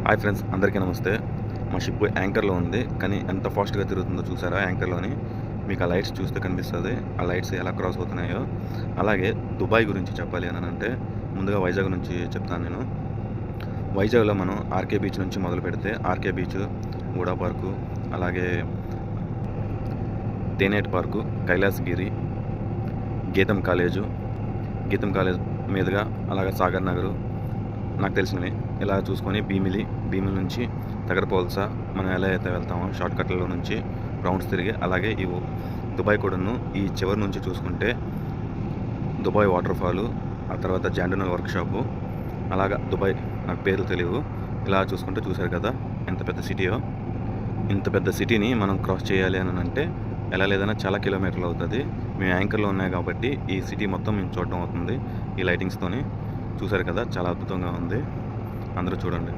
Hi friends, అందరికీ నమస్తే. మా షిప్ యాంకర్లో ఉంది, కానీ ఎంత ఫాస్ట్గా తిరుగుతుందో చూసారా యాంకర్లోని. మీకు ఆ లైట్స్ చూస్తే కనిపిస్తుంది, ఆ లైట్స్ ఎలా క్రాస్ అవుతున్నాయో. అలాగే దుబాయ్ గురించి చెప్పాలి అని అంటే ముందుగా వైజాగ్ నుంచి చెప్తాను నేను. వైజాగ్లో మనం ఆర్కే బీచ్ నుంచి మొదలు పెడితే ఆర్కే బీచ్, గూడా పార్కు, అలాగే తేనేటి పార్కు, కైలాసగిరి, గీతం కాలేజ్ మీదుగా అలాగే సాగర్ నగరు, నాకు తెలిసినవి ఇలా చూసుకొని భీమిలి నుంచి తగరపోల్స మనం ఎలా అయితే వెళ్తామో షార్ట్ కట్లలో నుంచి రౌండ్స్ తిరిగి, అలాగే ఈ దుబాయ్ కూడాను ఈ చివరి నుంచి చూసుకుంటే దుబాయ్ వాటర్ ఫాలు, ఆ తర్వాత జాండనల్ వర్క్షాపు, అలాగా దుబాయ్ నాకు పేర్లు తెలియవు. ఇలా చూసుకుంటే చూశారు కదా ఎంత పెద్ద సిటీయో. ఇంత పెద్ద సిటీని మనం క్రాస్ చేయాలి అని అంటే ఎలా లేదన్నా చాలా కిలోమీటర్లు అవుతుంది. మేము యాంకర్లో ఉన్నాయి కాబట్టి ఈ సిటీ మొత్తం మేము చూడడం అవుతుంది ఈ లైటింగ్స్తోని. చూశారు కదా, చాలా అద్భుతంగా ఉంది. అందరూ చూడండి.